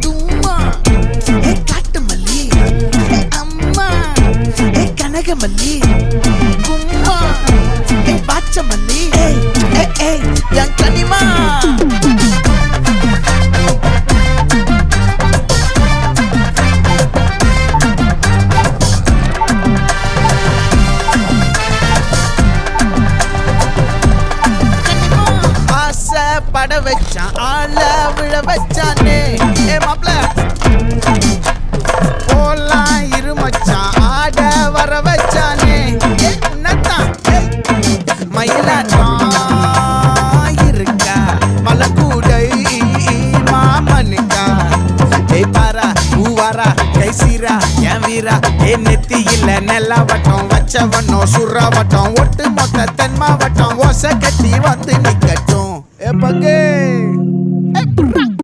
தும்மா காட்டு மல்லி அம்மா கனகமல்லி கும்மா பாச்ச மல்லி என் கனிமா பட வச்சான் ஆள விழ வச்சானே மாப்ள போலாம் இருமச்சான் ஆட வர வச்சானே உன்னதான் மயிலாட்டம் இருக்கா மலக்கூடை மாமனுக்கா பாரா பூவாரா கைசீரா என் வீரா நெத்தி இல்ல நெல்லாவட்டம் வச்சவட்டம் சுறாவட்டம் ஒட்டு மொத்த தென் மாவட்டம் ஓசை கட்டி வந்து நிக்கட்டும் பங்கே